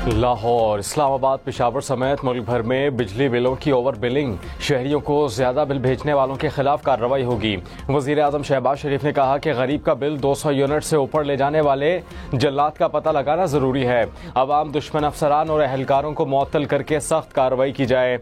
लाहौर, इस्लामाबाद, पेशावर समेत मुल्क भर में बिजली बिलों की ओवर बिलिंग, शहरियों को ज्यादा बिल भेजने वालों के खिलाफ कार्रवाई होगी। वजीर आजम शहबाज शरीफ ने कहा कि गरीब का बिल 200 यूनिट से ऊपर ले जाने वाले जल्लाद का पता लगाना जरूरी है। अवाम दुश्मन अफसरान और एहलकारों को मुअत्तल करके सख्त कार्रवाई की जाए।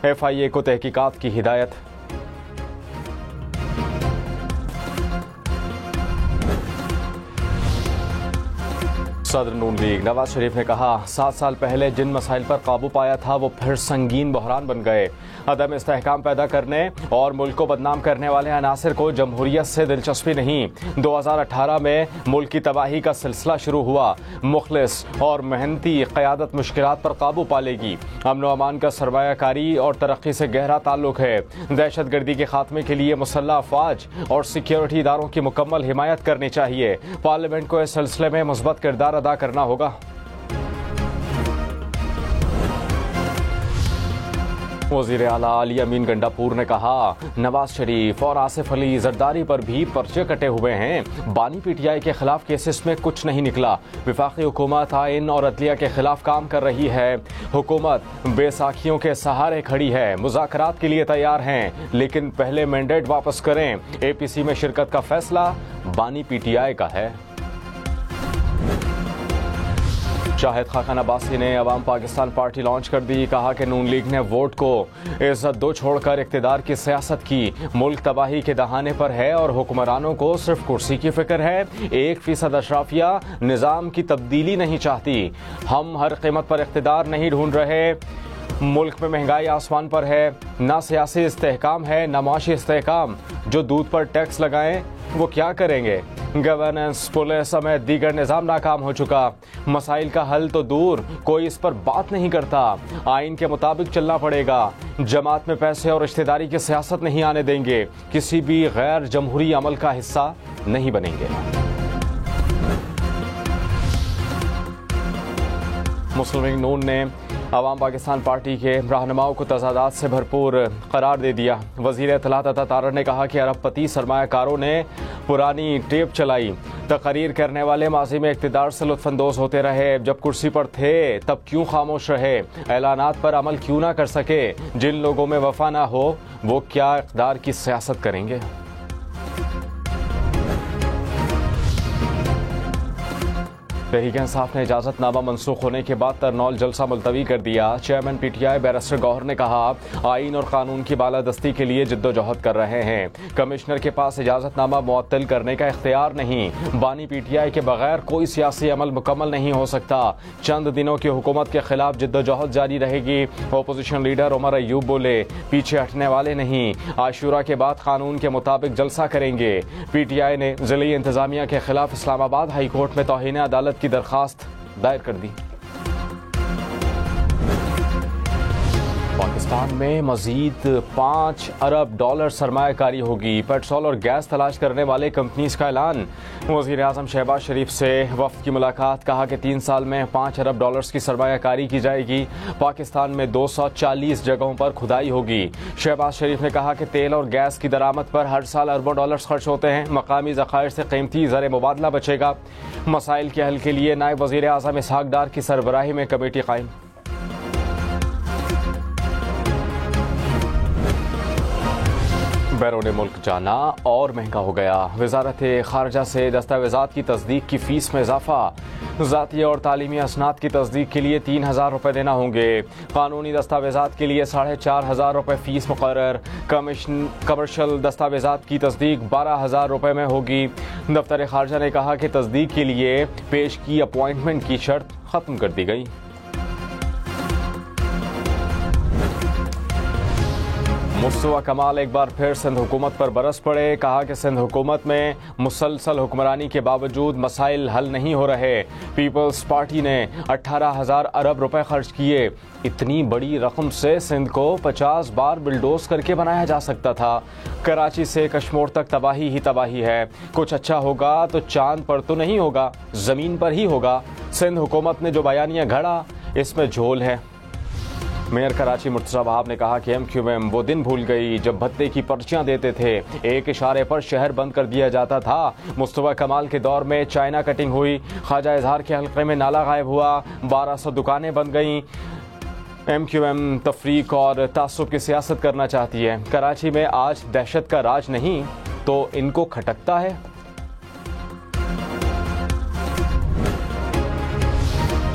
FIA को तहकीकात की हिदायत। सदर नून लीग नवाज शरीफ ने कहा, 7 साल पहले जिन मसाइल पर काबू पाया था वो फिर संगीन बहरान बन गए। अदम इस्तेहकाम पैदा करने और मुल्क को बदनाम करने वाले अनासर को जमहूरियत से दिलचस्पी नहीं। 2018 में मुल्क की तबाही का सिलसिला शुरू हुआ। मुखलिस और मेहनती क़यादत मुश्किलात पर काबू पा लेगी। अमन व अमान का सरमायाकारी और तरक्की से गहरा ताल्लुक है। दहशत गर्दी के खात्मे के लिए मुसल्लह अफवाज और सिक्योरिटी इदारों की मुकम्मल हिमायत करनी चाहिए। पार्लियामेंट को इस सिलसिले में मुस्बत किरदार अदा करना होगा। वज़ीर आला अली अमीन गंडापुर ने कहा, नवाज शरीफ और आसिफ अली जरदारी पर भी पर्चे कटे हुए हैं। बानी PTI के खिलाफ केसेस में कुछ नहीं निकला। विफाकी हुकूमत आइन और अदलिया के खिलाफ काम कर रही है। हुकूमत बेसाखियों के सहारे खड़ी है। मुज़ाकरात के लिए तैयार हैं, लेकिन पहले मैंडेट वापस करें। APC में शिरकत का फैसला बानी PTI का है। शाहिद खाकन अब्बासी ने अवाम पाकिस्तान पार्टी लॉन्च कर दी। कहा कि नून लीग ने वोट को इज्जत दो छोड़कर इक़्तिदार की सियासत की। मुल्क तबाही के दहाने पर है और हुक्मरानों को सिर्फ कुर्सी की फिक्र है। 1% अशराफिया निज़ाम की तब्दीली नहीं चाहती। हम हर कीमत पर इक़्तिदार नहीं ढूंढ रहे। मुल्क में महंगाई आसमान पर है। ना सियासी इस्तेहकाम है, ना माशी इस्तेहकाम। जो दूध पर टैक्स लगाएं वो क्या करेंगे? गवर्नेंस, पुलिस समेत दीगर निज़ाम नाकाम हो चुका। मसाइल का हल तो दूर, कोई इस पर बात नहीं करता। आइन के मुताबिक चलना पड़ेगा। जमात में पैसे और रिश्तेदारी की सियासत नहीं आने देंगे। किसी भी गैर जमहूरी अमल का हिस्सा नहीं बनेंगे। मुस्लिम लीग नून ने अवाम पाकिस्तान पार्टी के रहनुमाओं को तजादात से भरपूर करार दे दिया। वज़ीर इत्तलात अता तारर ने कहा कि अरबपति सरमायाकारों ने पुरानी टेप चलाई। तकरीर करने वाले माजी में इक़्तिदार से लुत्फ़अंदोज़ होते रहे। जब कुर्सी पर थे तब क्यों खामोश रहे? ऐलानात पर अमल क्यों ना कर सके? जिन लोगों में वफा ना हो वो क्या इक़्तिदार की सियासत करेंगे? तहरीक इंसाफ ने इजाज़तनामा मनसूख होने के बाद तरनौल जलसा मुलतवी कर दिया। चेयरमैन PTI बैरिस्टर गौहर ने कहा, आइन और कानून की बालादस्ती के लिए जिद्दोजहद कर रहे हैं। कमिश्नर के पास इजाज़तनामा मुअत्तल करने का इख्तियार नहीं। बानी PTI के बगैर कोई सियासी अमल मुकम्मल नहीं हो सकता। चंद दिनों की हुकूमत के खिलाफ जिद्दोजहद जारी रहेगी। अपोजिशन लीडर उमर अयूब बोले, पीछे हटने वाले नहीं। आशूरा के बाद कानून के मुताबिक जलसा करेंगे। PTI ने ज़िली इंतजामिया के खिलाफ इस्लामाबाद हाई कोर्ट में तौहीन अदालत की दरखास्त दायर कर दी। पाकिस्तान में मजीद $5 अरब सरमायाकारी होगी। पेट्रोल और गैस तलाश करने वाले कंपनीज का ऐलान। वज़ीर आज़म शहबाज शरीफ से वफ्द की मुलाकात। कहा कि 3 साल में $5 अरब की सरमायाकारी की जाएगी। पाकिस्तान में 240 जगहों पर खुदाई होगी। शहबाज शरीफ ने कहा कि तेल और गैस की दरामद पर हर साल अरबों डॉलर्स खर्च होते हैं। मकामी ज़खायर से कीमती ज़र मुबादला बचेगा। मसाइल के हल के लिए नायब वज़ीर आज़म इसहाक डार की सरबराही में कमेटी कायम। बैरून मुल्क जाना और महंगा हो गया। वजारत खारजा से दस्तावेज़ात की तस्दीक की फ़ीस में इजाफा। ज़ाती और तालीमी असनाद की तस्दीक के लिए 3,000 रुपये देना होंगे। कानूनी दस्तावेज़ात के लिए 4,500 रुपये फ़ीस मुकर्रर। कमर्शल दस्तावेज़ात की तस्दीक 12,000 रुपये में होगी। दफ्तर खारजा ने कहा कि तस्दीक के लिए पेश की अपॉइंटमेंट की शर्त ख़त्म कर दी गई। मुस्तफा कमाल एक बार फिर सिंध हुकूमत पर बरस पड़े। कहा कि सिंध हुकूमत में मुसलसल हुक्मरानी के बावजूद मसाइल हल नहीं हो रहे। पीपल्स पार्टी ने 18,000 अरब रुपए खर्च किए। इतनी बड़ी रकम से सिंध को 50 बार बिल्डोज करके बनाया जा सकता था। कराची से कश्मीर तक तबाही ही तबाही है। कुछ अच्छा होगा तो चांद पर तो नहीं होगा, जमीन पर ही होगा। सिंध हुकूमत ने जो बयानिया घड़ा इसमें झोल है। मेयर कराची मुर्तज़ा वहाब ने कहा कि MQM वो दिन भूल गई जब भत्ते की पर्चियां देते थे, एक इशारे पर शहर बंद कर दिया जाता था। मुस्तफा कमाल के दौर में चाइना कटिंग हुई, ख्वाजा इजहार के हल्के में नाला गायब हुआ, 1200 दुकानें बंद गईं। MQM तफरीक और तासुब की सियासत करना चाहती है। कराची में आज दहशत का राज नहीं तो इनको खटकता है।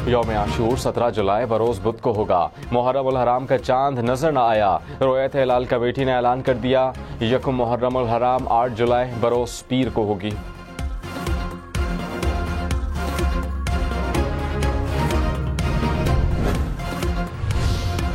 यौम आशूर 17 जुलाई बरोज बुध को होगा। मुहर्रम उल हराम का चांद नजर न आया। रोयत हिलाल कमेटी ने ऐलान कर दिया यकुम मुहर्रम उल हराम 8 जुलाई बरोज पीर को होगी।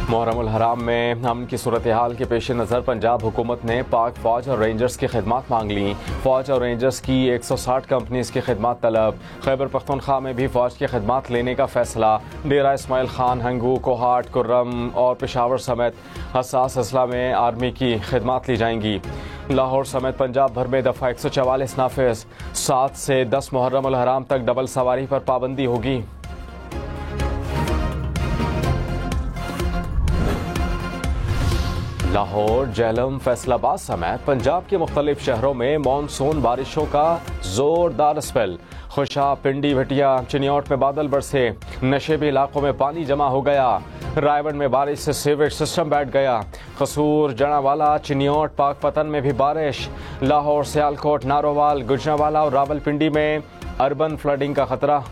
मुहर्रम उल हराम में अमन की सूरत हाल के पेश नज़र पंजाब हुकूमत ने पाक फौज और रेंजर्स की खिदमत मांग ली। फौज और रेंजर्स की 160 कंपनीज की खिदमत तलब। खैबर पख्तूनख्वा में भी फौज की खिदमत लेने का फैसला। डेरा इस्माइल खान, हंगू, कोहाट, कुर्रम और पेशावर समेत हसास अजला में आर्मी की खिदमत ली जाएंगी। लाहौर समेत पंजाब भर में दफ़ा 144 नाफिज। 7 से 10 मुहर्रम उल हराम तक डबल सवारी पर पाबंदी होगी। लाहौर, झेलम, फैसलाबाद समेत पंजाब के मुख्तलिफ शहरों में मानसून बारिशों का जोरदार स्पेल। खुशा, पिंडी, भटिया, चिनियोट में बादल बरसे। नशेबी इलाकों में पानी जमा हो गया। रायबंड में बारिश से सीवरेज सिस्टम बैठ गया। कसूर, जनावाला, चिनियोट, पाकपतन में भी बारिश। लाहौर, सियालकोट, नारोवाल, गुजरावाला और रावलपिंडी में अर्बन फ्लडिंग का खतरा।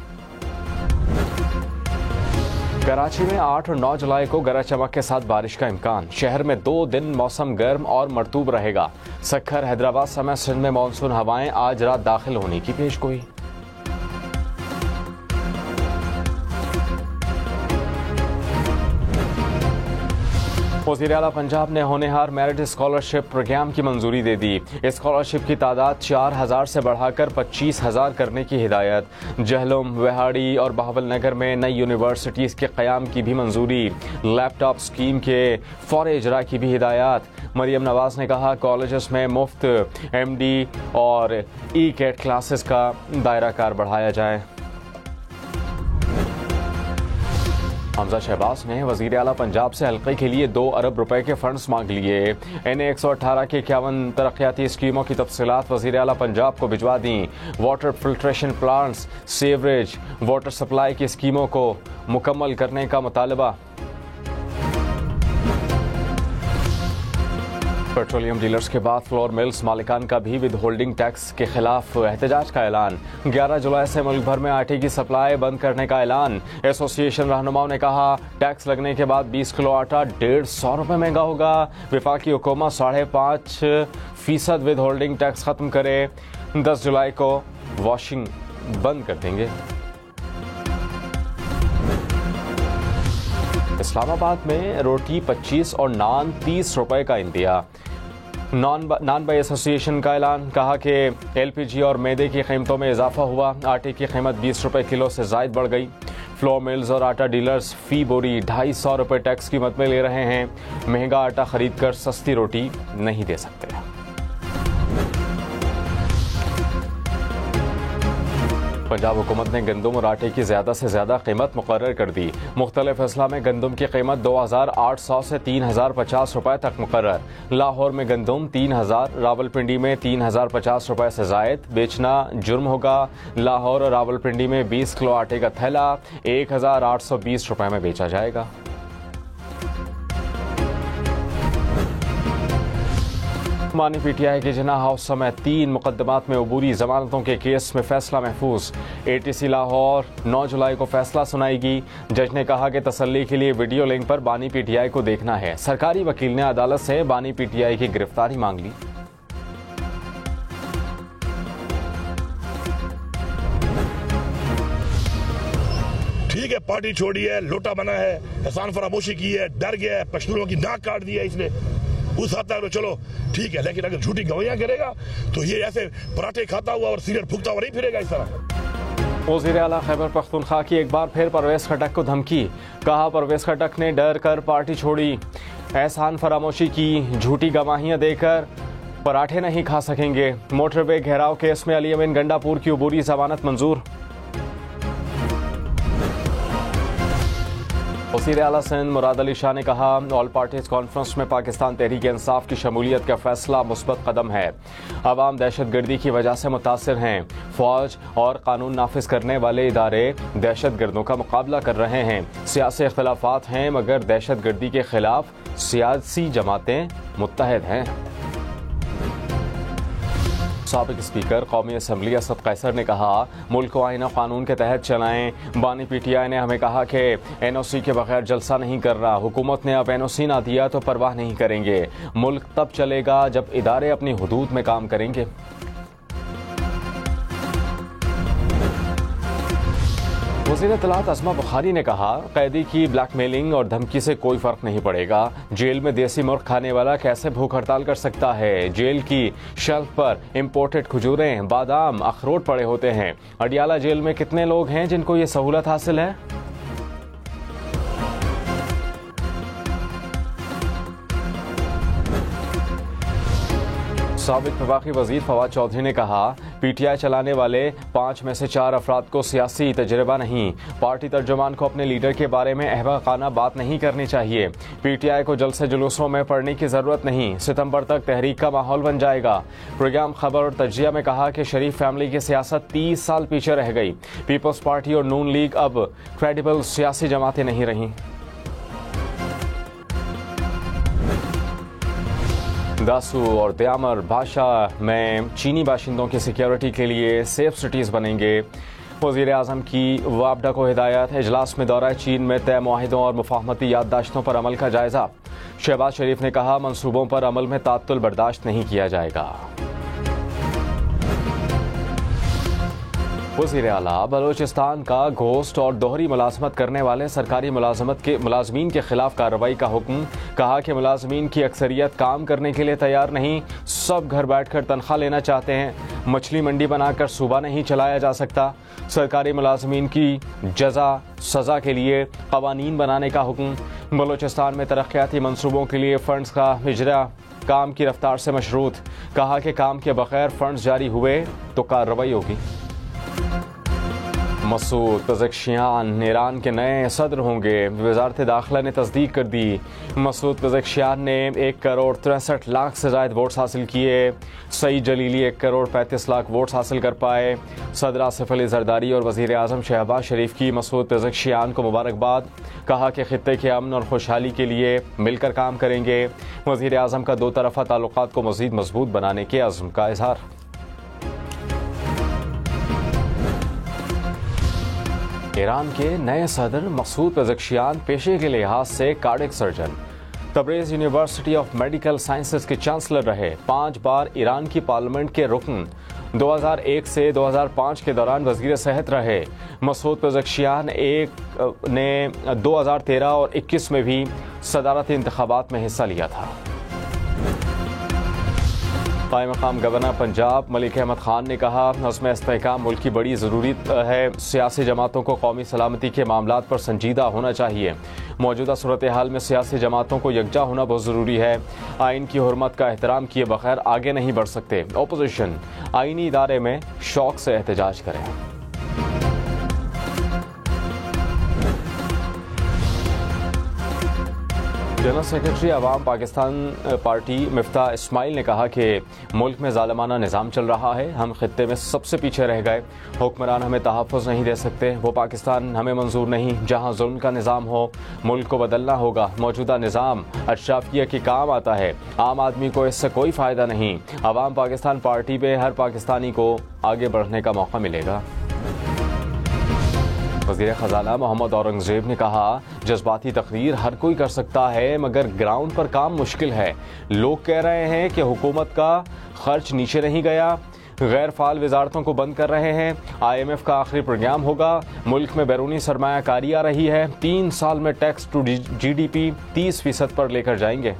कराची में 8 और 9 जुलाई को गरज चमक के साथ बारिश का इम्कान। शहर में 2 दिन मौसम गर्म और मरतूब रहेगा। सक्खर, हैदराबाद समेत सिंध में मानसून हवाएं आज रात दाखिल होने की पेशगोई। वज़ीर आला पंजाब ने होनहार मेरिट स्कॉलरशिप प्रोग्राम की मंजूरी दे दी। स्कॉलरशिप की तादाद 4000 से बढ़ाकर 25000 करने की हिदायत। जहलम, वेहाड़ी और बहावलनगर में नई यूनिवर्सिटीज़ के क़याम की भी मंजूरी। लैपटॉप स्कीम के फौरी इजरा की भी हिदायत। मरियम नवाज ने कहा कॉलेजेस में मुफ्त MD और E-कैट क्लासेस का दायरा कार बढ़ाया जाए। हमजा शहबाज ने वज़ीर आला पंजाब से हल्के के लिए 2 अरब रुपए के फंड्स मांग लिए। NA 118 के 51 तरक्याती स्कीमों की तफसीलात वज़ीर आला पंजाब को भिजवा दी। Water filtration plants, sewerage, water supply की स्कीमों को मुकम्मल करने का मुतालबा। पेट्रोलियम डीलर्स के बाद फ्लोर मिल्स मालिकान का भी विद होल्डिंग टैक्स के खिलाफ एहतजाज का ऐलान। 11 जुलाई से मुल्क भर में आटे की सप्लाई बंद करने का ऐलान। एसोसिएशन रहनुमाओं ने कहा टैक्स लगने के बाद 20 किलो आटा 150 रुपये महंगा होगा। वफाकी हुकूमत 5.5% विद होल्डिंग टैक्स खत्म करे। 10 जुलाई को वॉशिंग बंद कर देंगे। इस्लामाबाद में रोटी 25 और नान 30 रुपए का इंदिया। नान बाई एसोसिएशन का ऐलान। कहा कि LPG और मैदे की कीमतों में इजाफा हुआ। आटे की कीमत 20 रुपए किलो से जायद बढ़ गई। फ्लोर मिल्स और आटा डीलर्स फी बोरी 250 रुपए टैक्स कीमत में ले रहे हैं। महंगा आटा खरीद कर सस्ती रोटी नहीं दे सकते। पंजाब हुकूमत ने गंदम और आटे की ज़्यादा से ज़्यादा कीमत मुकर्रर कर दी। मुख्तलिफ अजला में गंदम की कीमत 2800 से 3050 रुपए तक मुकर्रर। लाहौर में गंदम 3000, रावलपिंडी में 3050 रुपए से जायद बेचना जुर्म होगा। लाहौर और रावलपिंडी में 20 किलो आटे का थैला 1820 रुपए में बेचा जाएगा। मानी PTI के जिन्ना हाउस समेत 3 मुकदमात में अबूरी जमानतों के केस में फैसला महफूज। ATC लाहौर 9 जुलाई को फैसला सुनाएगी। जज ने कहा कि तसल्ली के लिए वीडियो लिंक पर बानी PTI को देखना है। सरकारी वकील ने अदालत से बानी PTI की गिरफ्तारी मांग ली। ठीक है, पार्टी छोड़ी है, लोटा बना है, एहसान फरामोशी की है, डर गया है, पश्तूनों की नाक काट दी है इसने, उस हद तक चलो ठीक है। लेकिन अगर झूठी गवाहियां करेगा तो ये ऐसे पराठे खाता हुआ और सिगरेट फूकता हुआ नहीं फिरेगा इस तरह। वज़ीर आला खैबर पख्तूनख्वा की एक बार फिर परवेज़ खटक को धमकी। कहा परवेज़ खटक ने डर कर पार्टी छोड़ी। एहसान फरामोशी की, झूठी गवाहियां देकर पराठे नहीं खा सकेंगे। मोटरवे घेराव केस में अली अमीन गंडापुर की अबूरी जमानत मंजूर। वज़ीर आला सिंध मुराद अली शाह ने कहा, ऑल पार्टीज कॉन्फ्रेंस में पाकिस्तान तहरीक इंसाफ की शमूलियत का फैसला मुस्बत कदम है। अवाम दहशतगर्दी की वजह से मुतासिर हैं। फौज और कानून नाफिज करने वाले इदारे दहशतगर्दों का मुकाबला कर रहे हैं। सियासी इख्तलाफात हैं मगर दहशतगर्दी के खिलाफ सियासी जमातें मुत्तहद हैं। साबिक स्पीकर कौमी असम्बली असद कैसर ने कहा, मुल्क को आईन कानून के तहत चलाएं। बानी PTI ने हमें कहा कि NOC के बगैर जलसा नहीं कर रहा। हुकूमत ने अब NOC ना दिया तो परवाह नहीं करेंगे। मुल्क तब चलेगा जब इदारे अपनी हुदूद में काम करेंगे। वज़ीर इत्तलात अस्मा बुखारी ने कहा, कैदी की ब्लैकमेलिंग और धमकी से कोई फर्क नहीं पड़ेगा। जेल में देसी मुर्ग खाने वाला कैसे भूख हड़ताल कर सकता है। जेल की शेल्फ पर इंपोर्टेड खजूरें, बादाम, अखरोट पड़े होते हैं। अडियाला जेल में कितने लोग हैं जिनको ये सहूलत हासिल है। साबिक वफाकी वजीर फवाद चौधरी ने कहा, PTI चलाने वाले 5 में से 4 अफराद को सियासी तजर्बा नहीं। पार्टी तर्जुमान को अपने लीडर के बारे में अहमकाना बात नहीं करनी चाहिए। PTI को जलसे जुलूसों में पड़ने की जरूरत नहीं। सितंबर तक तहरीक का माहौल बन जाएगा। प्रोग्राम खबर और तजिया में कहा कि शरीफ फैमिली की सियासत 30 साल पीछे रह गई। पीपल्स पार्टी और नून लीग अब क्रेडिबल सियासी जमातें नहीं रहीं। दासू और दयामर बादशाह में चीनी बाशिंदों की सिक्योरिटी के लिए सेफ सिटीज़ बनेंगे। वज़ीर आज़म की वापडा को हिदायत। इजलास में दौरा चीन में तय मुआहिदों और मुफाहमती याददाश्तों पर अमल का जायजा। शहबाज शरीफ ने कहा, मंसूबों पर अमल में तात्तुल बर्दाश्त नहीं किया जाएगा। वज़ीर आला बलोचिस्तान का घोस्ट और दोहरी मुलाजमत करने वाले सरकारी मुलाजमीन के खिलाफ कार्रवाई का हुक्म। कहा कि मुलाजमीन की अक्सरियत काम करने के लिए तैयार नहीं। सब घर बैठकर तनख्वाह लेना चाहते हैं। मछली मंडी बनाकर सूबा नहीं चलाया जा सकता। सरकारी मुलाजमीन की जजा सजा के लिए कवानीन बनाने का हुक्म। बलोचिस्तान में तरक्याती मंसूबों के लिए फंड्स का इजरा काम की रफ्तार से मशरूत। कहा कि काम के बगैर फंड्स जारी हुए तो कार्रवाई होगी। मसूद पेज़ेश्कियान ईरान के नए सदर होंगे। वज़ारत दाखिला ने तस्दीक कर दी। मसूद पेज़ेश्कियान ने 1,63,00,000 से ज़ायद वोट्स हासिल किए। सईद जलीली 1,35,00,000 वोट्स हासिल कर पाए। सदर आसिफ अली जरदारी और वज़ीर आज़म शहबाज शरीफ की मसूद पेज़ेश्कियान को मुबारकबाद। कहा कि खित्ते के अमन और खुशहाली के लिए मिलकर काम करेंगे। वज़ीर आज़म का दो तरफ़ा ताल्लुकात को मज़ीद मजबूत बनाने के अज़्म का इज़हार। ईरान के नए सदर मसूद पेज़ेश्कियान पेशे के लिहाज से cardiac surgeon, Tabriz university of medical sciences के चांसलर रहे। 5 बार ईरान की पार्लियामेंट के रुकन। 2001 से 2005 के दौरान वज़ीर सेहत रहे। मसूद पेज़ेश्कियान ने 2013 और 21 में भी सदारती इंतखाबात में हिस्सा लिया था। कायम मकाम गवर्नर पंजाब मलिक अहमद खान ने कहा, उसमें इस्तेहकाम मुल्क की बड़ी ज़रूरत है। सियासी जमातों को कौमी सलामती के मामलात पर संजीदा होना चाहिए। मौजूदा सूरत हाल में सियासी जमातों को यकजा होना बहुत ज़रूरी है। आइन की हुर्मत का एहतराम किए बगैर आगे नहीं बढ़ सकते। अपोजिशन आइनी इदारे में शौक से एहतजाज करें। जनरल सेक्रेटरी अवाम पाकिस्तान पार्टी मिफ्ता इस्माइल ने कहा कि मुल्क में ज़ालिमाना निज़ाम चल रहा है। हम खित्ते में सबसे पीछे रह गए। हुक्मरान हमें तहफ़्फ़ुज़ नहीं दे सकते। वो पाकिस्तान हमें मंजूर नहीं जहाँ जुल्म का निज़ाम हो। मुल्क को बदलना होगा। मौजूदा निज़ाम अशराफिया के काम आता है। आम आदमी को इससे कोई फ़ायदा नहीं। अवाम पाकिस्तान पार्टी पे हर पाकिस्तानी को आगे बढ़ने का मौका मिलेगा। वज़ीर ख़ज़ाना मोहम्मद औरंगज़ेब ने कहा, जज्बाती तकरीर हर कोई कर सकता है मगर ग्राउंड पर काम मुश्किल है। लोग कह रहे हैं कि हुकूमत का खर्च नीचे नहीं गया। गैर फाल वजारतों को बंद कर रहे हैं। IMF का आखिरी प्रोग्राम होगा। मुल्क में बैरूनी सरमायाकारी आ रही है। 3 साल में टैक्स टू GDP 30% पर लेकर जाएंगे।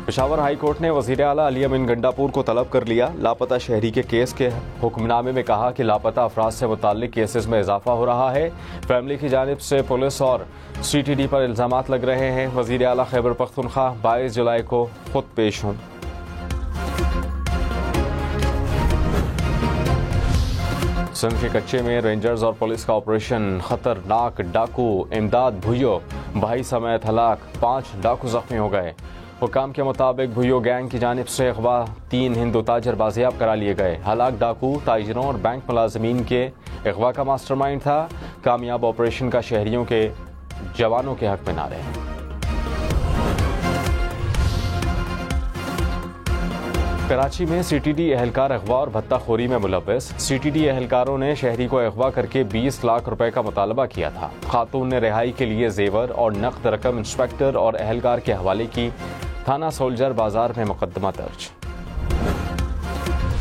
पेशावर हाई कोर्ट ने वज़ीर आला अली अमीन गंडापुर को तलब कर लिया। लापता शहरी के केस के हुक्मनामे में कहा कि लापता अफराद से मुताल्लिक केसेस में इजाफा हो रहा है। फैमिली की जानिब से पुलिस और CTD पर इल्ज़ामात लग रहे हैं। वज़ीर आला खैबर पख्तूनख्वा 22 जुलाई को खुद पेश हों। सिंध के कच्चे में रेंजर्स और पुलिस का ऑपरेशन, खतरनाक डाकू इमदाद भुइयो भाई समेत हलाक, 5 डाकू जख्मी हो गए। हुकाम के मुताबिक भुइयो गैंग की जानिब से अगवा 3 हिंदू ताजर बाजियाब करा लिए गए। हलाक डाकू ताजरों और बैंक मुलाजमीन के अगवा का मास्टरमाइंड था। कामयाब ऑपरेशन का शहरियों के जवानों के हक में नारे हैं। कराची में सीटीडी एहलकार अगवा और भत्ताखोरी में मुलव्वस। सीटीडी एहलकारों ने शहरी को अगवा करके 20 लाख रुपए का मुतालबा किया था। खातून ने रिहाई के लिए जेवर और नकद रकम इंस्पेक्टर और एहलकार के हवाले की। थाना सोल्जर बाजार में मुकदमा दर्ज।